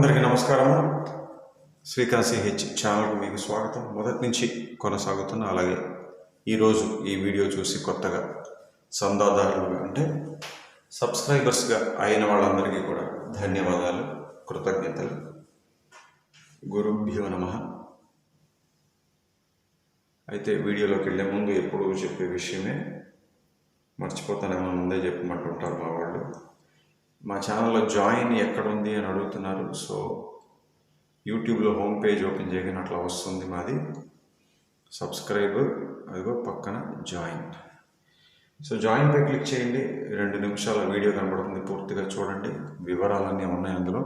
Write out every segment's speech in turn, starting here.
అందరికీ నమస్కారము. శ్రీకాశీ హెచ్ ఛానల్కు మీకు స్వాగతం. మొదటి నుంచి కొనసాగుతున్న అలాగే ఈరోజు ఈ వీడియో చూసి కొత్తగా చందాదారులు అంటే సబ్స్క్రైబర్స్గా అయిన వాళ్ళందరికీ కూడా ధన్యవాదాలు, కృతజ్ఞతలు. గురుభ్యో నమః. అయితే వీడియోలోకి వెళ్ళే ముందు ఎప్పుడూ చెప్పే విషయమే, మర్చిపోతానేమో ముందే చెప్పమంటుంటారు మా వాళ్ళు. మా ఛానల్లో జాయిన్ ఎక్కడుంది అని అడుగుతున్నారు. సో యూట్యూబ్లో హోమ్ పేజ్ ఓపెన్ చేయగానే అట్లా వస్తుంది మాది. సబ్స్క్రైబ్, అదిగో పక్కన జాయిన్. సో జాయిన్పై క్లిక్ చేయండి. 2 నిమిషాల వీడియో కనబడుతుంది, పూర్తిగా చూడండి. వివరాలన్నీ ఉన్నాయి అందులో.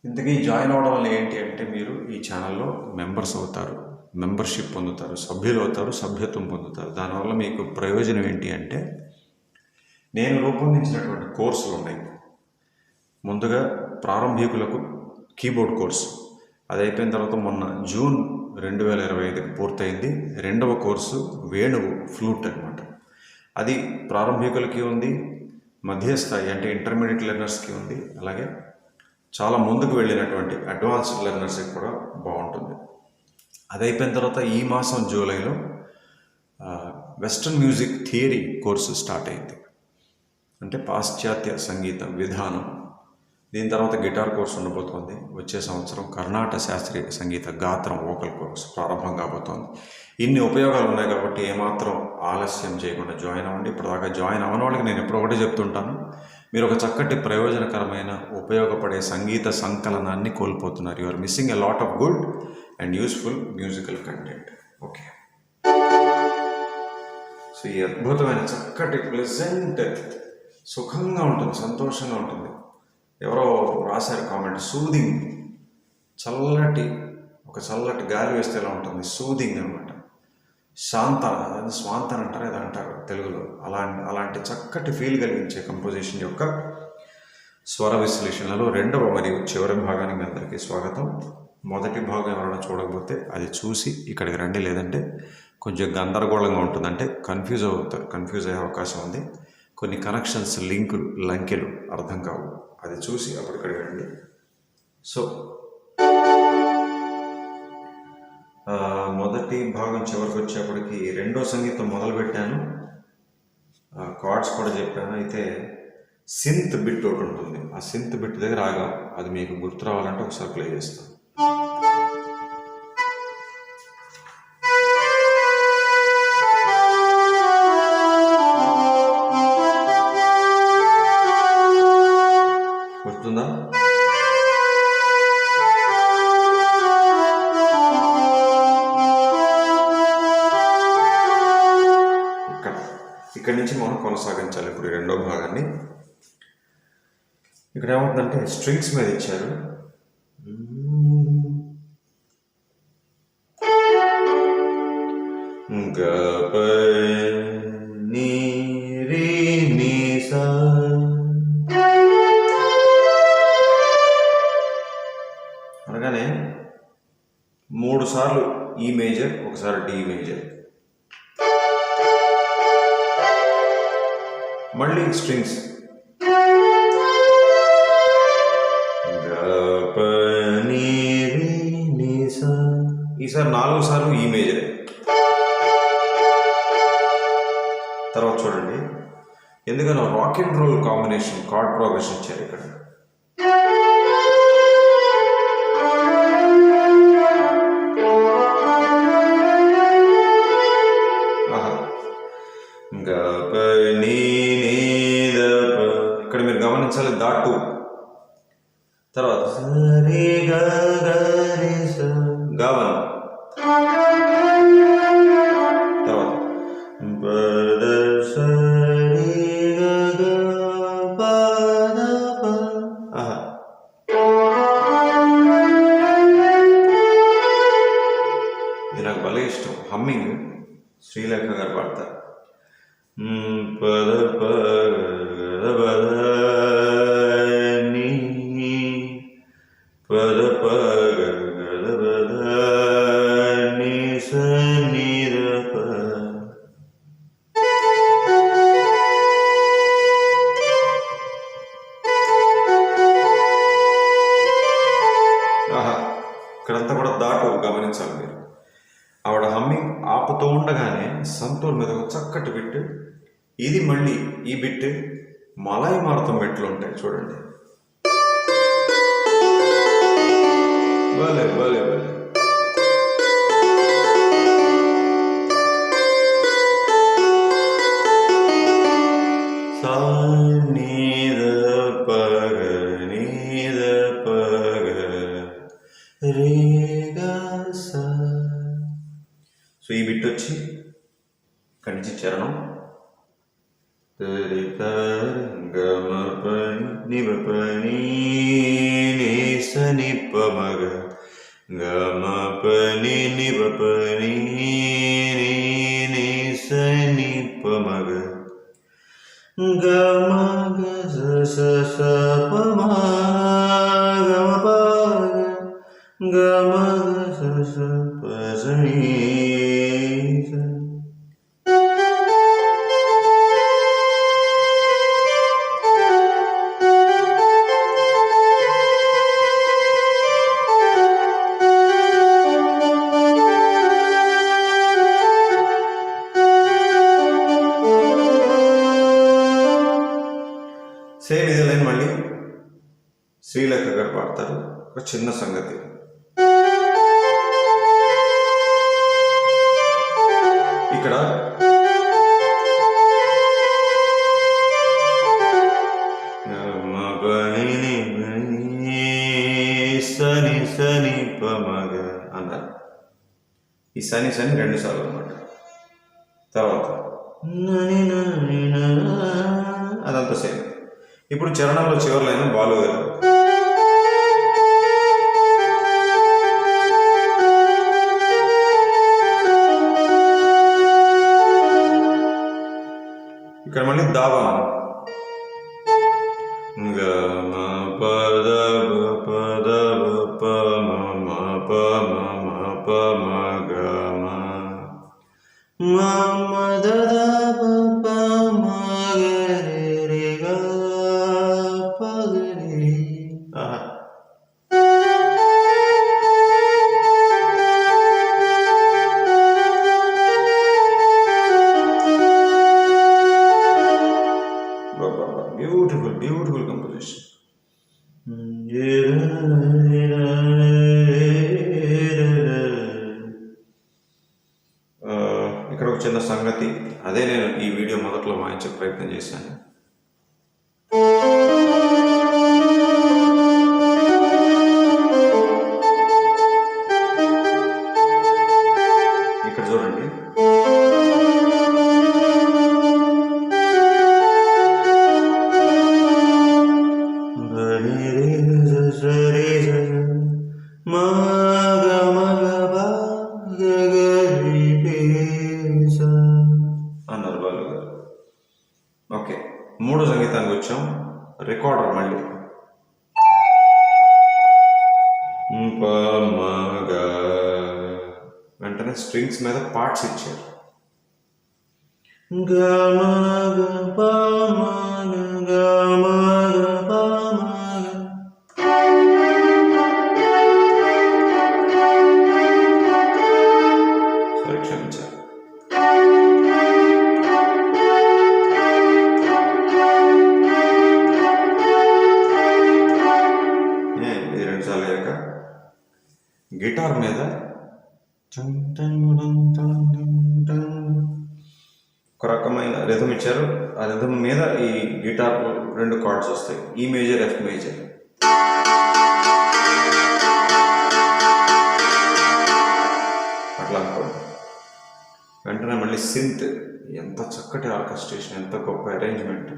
ఇంతకీ జాయిన్ అవ్వడం వల్ల ఏంటి అంటే, మీరు ఈ ఛానల్లో మెంబర్స్ అవుతారు, మెంబర్షిప్ పొందుతారు, సభ్యులు అవుతారు, సభ్యత్వం పొందుతారు. దానివల్ల మీకు ప్రయోజనం ఏంటి అంటే, నేను రూపొందించినటువంటి కోర్సులు ఉన్నాయి. ముందుగా ప్రారంభికులకు కీబోర్డ్ కోర్సు, అది అయిపోయిన తర్వాత మొన్న జూన్ 2025కి పూర్తయింది. 2వ కోర్సు వేణువు, ఫ్లూట్ అనమాట. అది ప్రారంభికులకి ఉంది, మధ్యస్థాయి అంటే ఇంటర్మీడియట్ లెర్నర్స్కి ఉంది, అలాగే చాలా ముందుకు వెళ్ళినటువంటి అడ్వాన్స్డ్ లెర్నర్స్కి కూడా బాగుంటుంది. అది అయిపోయిన తర్వాత ఈ మాసం జూలైలో western music theory course start అయింది, అంటే పాశ్చాత్య సంగీత విధానం. దీని తర్వాత గిటార్ కోర్సు ఉండబోతోంది. వచ్చే సంవత్సరం కర్ణాటక శాస్త్రీయ సంగీత గాత్రం వోకల్ కోర్సు ప్రారంభం కాబోతోంది. ఇన్ని ఉపయోగాలు ఉన్నాయి కాబట్టి ఏమాత్రం ఆలస్యం చేయకుండా జాయిన్ అవ్వండి. ఇప్పటిదాకా జాయిన్ అవ్వని వాళ్ళకి నేను ఎప్పుడు ఒకటే చెప్తుంటాను, మీరు ఒక చక్కటి ప్రయోజనకరమైన ఉపయోగపడే సంగీత సంకలనాన్ని కోల్పోతున్నారు. You are missing a lot of good and useful musical content. Okay, so ఈ అద్భుతమైన చక్కటి ప్లెజెంట్, సుఖంగా ఉంటుంది, సంతోషంగా ఉంటుంది. ఎవరో రాశారు కామెంట్, సూదింగ్, చల్లటి గాలి వేస్తే ఎలా ఉంటుంది, సూదింగ్ అనమాట. స్వాంతన అంటారు, ఏదో అంటారు తెలుగులో. అలాంటి చక్కటి ఫీల్ కలిగించే కంపోజిషన్ యొక్క స్వర విశ్లేషణలో 2వ మరియు చివరి భాగానికి మీ అందరికీ స్వాగతం. మొదటి భాగం ఎవరైనా చూడకపోతే అది చూసి ఇక్కడికి రండి, లేదంటే కొంచెం గందరగోళంగా ఉంటుంది, అంటే కన్ఫ్యూజ్ అయ్యే అవకాశం ఉంది. కొన్ని కనెక్షన్స్, లింకులు, లంకెలు అర్థం కావు. అది చూసి అప్పుడు ఇక్కడికి రండి. సో మొదటి భాగం చివరికి వచ్చేప్పటికి 2వ సంగీతం మొదలుపెట్టాను, కార్డ్స్ కూడా చెప్పాను. అయితే సింత్ బిట్ ఒకటి ఉంటుంది, ఆ సింత్ బిట్ దగ్గర ఆగాం. అది మీకు గుర్తు రావాలంటే ఒకసారి ప్లే చేస్తాను. గుర్తుందా? ఇక్కడి నుంచి మనం కొనసాగించాలి ఇప్పుడు 2వ భాగాన్ని. ఇక్కడ ఏమవుతుందంటే స్ట్రింగ్స్ మీద ఇచ్చారు. అనగానే 3 సార్లు ఈ మేజర్, ఒకసారి డి మేజర్, మళ్ళీ స్ట్రింగ్స్ ఈసారి 4 సార్లు ఈ మేజరే. తర్వాత చూడండి, ఎందుకనో rock and roll combination chord progression ఇచ్చారు ఇక్కడ. ఇక్కడ మీరు గమనించాలి దాటు. తర్వాత గావన్, తర్వాత ఇది నాకు భలే ఇష్టం, హమ్మింగ్. శ్రీలేఖ గారు పాడతారు. పద పద పద పద పద పద ని స ని ర ప. ఇక్కడంతా కూడా దాటు గమనించాలి మీరు. ఆవిడ హమ్మింగ్ ఆపుతూ ఉండగానే సంతూర్ మీద ఒక చక్కటి బిట్, ఇది మళ్ళీ ఈ బిట్ మలాయి మారుతం మెట్లు ఉంటాయి చూడండి. భలే భలే భలే. నీద పగ నీద పగ రేగా. సో ఈ బిట్ వచ్చి ఇక్కడి నుంచి చరణం గమ పని నివ పని సని పమగ గమ పని నివ పని సని పమగ గమ స పమ గమ ప గమ స పని. సేమ్ ఇదే లైన్ మళ్ళీ శ్రీలేఖ గారు పాడతారు. ఒక చిన్న సంగతి. ఇక్కడ సని సని పమగ అన్నారు. ఈ సని సని 2 సార్లు అన్నమాట. తర్వాత అదంతా సేమ్. ఇప్పుడు చరణంలో చివరి లైన్ బాలు గారు. ఇక్కడ మళ్ళీ దావా పద పద ప మ ప మ ప మ గ మ ద ప మ గ రే గ ప రే. Beautiful beautiful composition. ఇక్కడ ఒక చిన్న సంగతి, అదే నేను ఈ వీడియో మొదట్లో వాయించే ప్రయత్నం చేశాను. ఇక్కడ చూడండి. అన్నారు బాలు గారు. ఓకే, 3వ సంగీతానికి వచ్చాం. రికార్డర్ మళ్ళీ వెంటనే స్ట్రింగ్స్ మీద పార్ట్స్ ఇచ్చారు. సారీ, క్షమించారు. ఇది 2 సార్లు అయ్యాక గిటార్ మీద ఒక రకమైన రిథం ఇచ్చారు. ఆ రిథం మీద ఈ గిటార్ 2 కార్డ్స్ వస్తాయి, ఈ మేజర్ ఎఫ్ మేజర్. అట్లా అనుకోండి. వెంటనే మళ్ళీ సింత్, ఎంత చక్కటి ఆర్కెస్ట్రేషన్, ఎంత గొప్ప అరేంజ్మెంట్.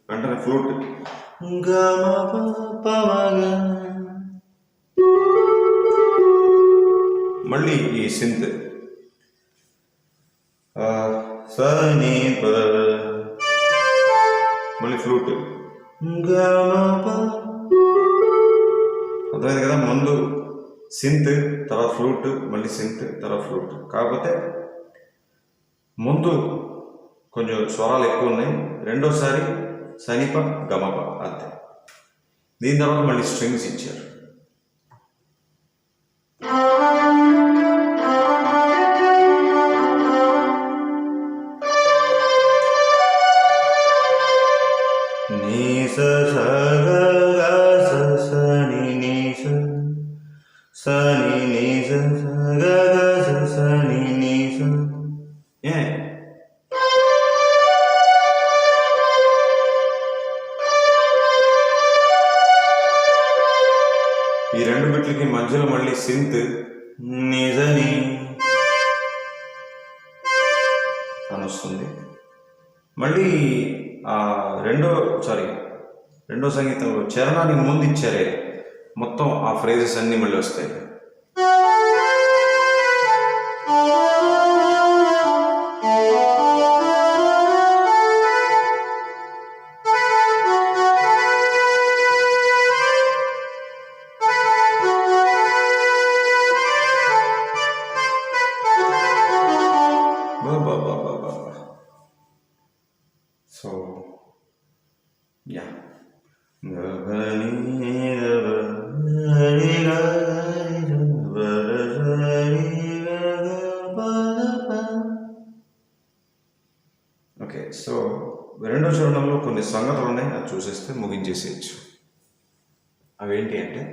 వెంటనే ఫ్లూట్ మళ్ళీ ఈ సింత్ సని ప, మళ్ళీ ఫ్లూట్ అర్థమైంది కదా? ముందు సింత్, తర్వాత ఫ్లూట్, మళ్ళీ సింత్, తర్వాత ఫ్లూట్. కాకపోతే ముందు కొంచెం స్వరాలు ఎక్కువ ఉన్నాయి, రెండోసారి సనిప గమప అంతే. దీని తర్వాత మళ్ళీ స్ట్రింగ్స్ ఇచ్చారు. ఈ రెండు బిట్లకి మధ్యలో మళ్ళీ సింత్ నిజని అని వస్తుంది. మళ్ళీ రెండో సంగీతంలో చరణానికి ముందు ఇచ్చారే మొత్తం ఆ ఫ్రేజెస్ అన్నీ మళ్ళీ వస్తాయి. So yeah, okay. సో రెండో చరణంలో కొన్ని సంగతులు ఉన్నాయి, అది చూసేస్తే ముగించేసేయచ్చు. అవేంటి అంటే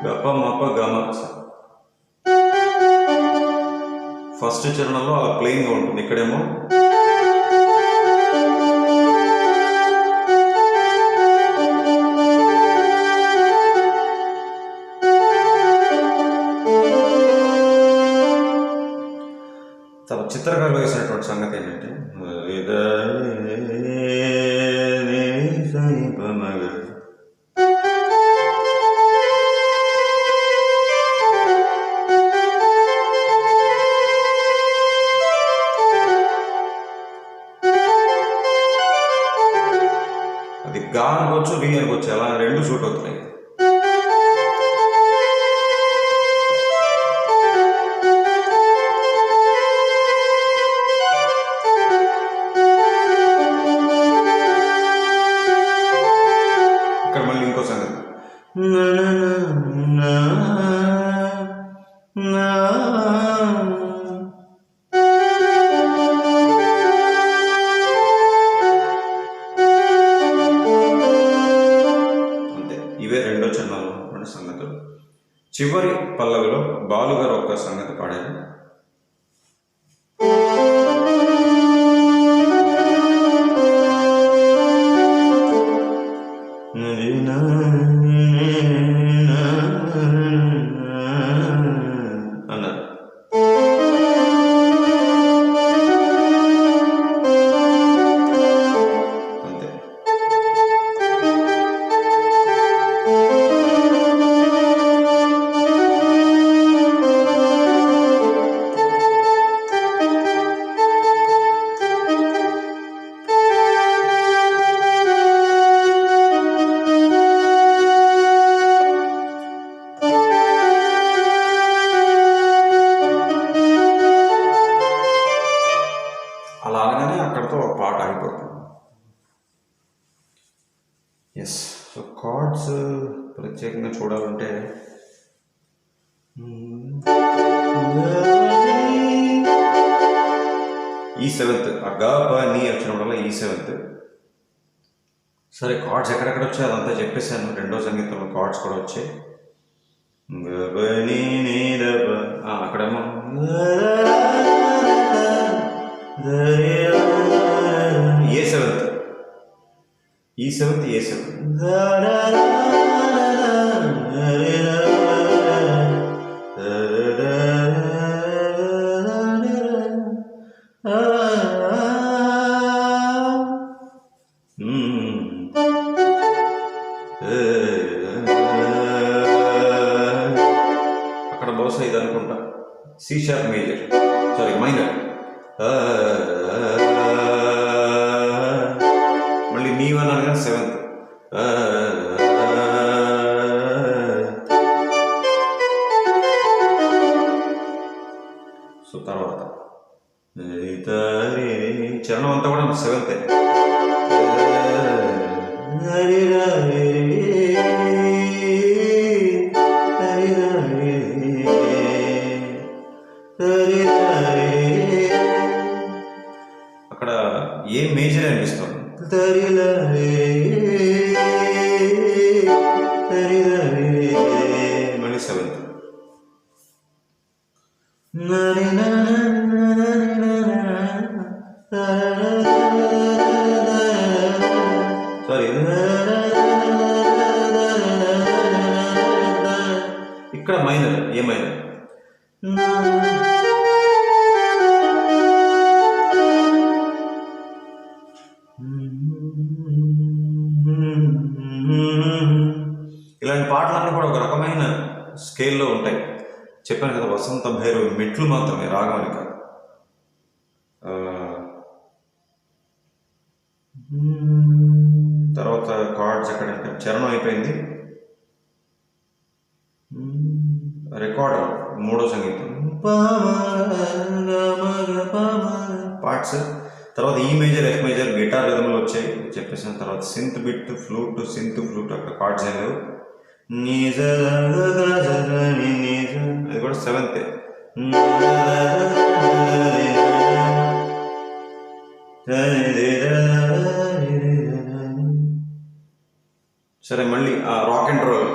గప మప గమ. ఫస్ట్ చరణంలో అలా ప్లెయిన్గా ఉంటుంది, ఇక్కడేమో చిత్రకారులు వేసినటువంటి సంగతి ఏంటంటే అది గా అనుకోవచ్చు, రీ అనుకోవచ్చు, అలా రెండు షూట్ అవుతున్నాయి. ఇవే రెండో చరణంలో ఉన్నటువంటి సంగతులు. చివరి పల్లవిలో బాలుగారు ఒక సంగతి పాడారు. అన్నారు. అంతే. అలా అనగానే అక్కడితో ఒక పాట అయిపోతుంది. ఎస్. సో కార్డ్స్ ప్రత్యేకంగా చూడాలంటే E7, ఆ గా ప నీ వచ్చినప్పుడు వల్ల E7. సరే, కార్డ్స్ ఎక్కడెక్కడ వచ్చాయి అదంతా చెప్పేశాను. రెండో సంగీతంలో కార్డ్స్ కూడా వచ్చాయి. అక్కడేమో E7, E7, E7. అక్కడ బహుశా ఇది అనుకుంటా C sharp major, sorry minor. మళ్ళీ నీవన్ అనగా సెవెంత్. సో తర్వాత చరణం అంతా కూడా సెవెంతే. అక్కడ ఏ మేజర్ అనిపిస్తుంది, మళ్ళీ సెవెంత్. సారీ ఇక్కడ మైనర్, ఏ మైనర్. ఇలాంటి పాటలన్నీ కూడా ఒక రకమైన స్కేల్లో ఉంటాయి. చెప్పాను కదా, వసంత భైరవి మెట్లు మాత్రమే, రాగం అని కాదు. తర్వాత కార్డ్స్ ఎక్కడంటే చరణం అయిపోయింది. రికార్డర్ మూడో సంగీతం పార్ట్స్. తర్వాత ఈ మేజర్, ఎఫ్ మేజర్, గిటార్ రిథంలు వచ్చాయి చెప్పేసిన తర్వాత synth bit, flute, synth flute, అక్కడ కార్డ్స్ ఏం లేవు. అది కూడా సెవెంతే. సరే మళ్ళీ ఆ రాక్ అండ్ రోల్.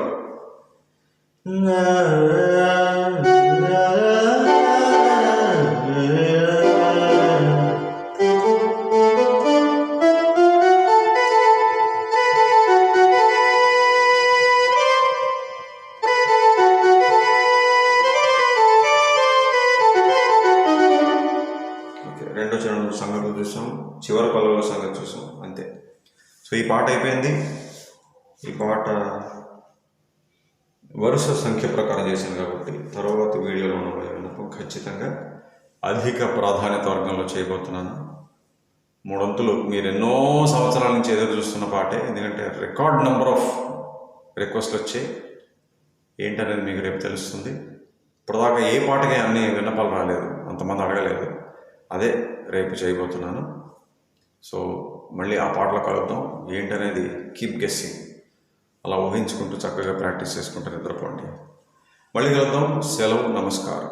రెండో చరణం సంగతులు చూసాం, చివరి పల్లవుల సంగతి చూసాం, అంతే. సో ఈ పాట అయిపోయింది. ఈ పాట వరుస సంఖ్య ప్రకారం చేశాను కాబట్టి తర్వాత వీడియోలో ఉన్న విన్నపం ఖచ్చితంగా అధిక ప్రాధాన్యత వర్గంలో చేయబోతున్నాను. మూడొంతులు మీరు ఎన్నో సంవత్సరాల నుంచి ఎదురు చూస్తున్న పాటే, ఎందుకంటే రికార్డ్ నెంబర్ ఆఫ్ రిక్వెస్ట్లు వచ్చాయి. ఏంటనేది మీకు రేపు తెలుస్తుంది. ఇప్పటిదాకా ఏ పాటకి అన్ని విన్నపాలు రాలేదు, అంతమంది అడగలేదు. అదే రేపు చేయబోతున్నాను. సో మళ్ళీ ఆ పాటలో కలుద్దాం. ఏంటనేది కీప్ గెస్సింగ్, అలా ఊహించుకుంటూ చక్కగా ప్రాక్టీస్ చేసుకుంటూ నిద్రపోండి. మళ్ళీ కలుద్దాం. సెలవు, నమస్కారం.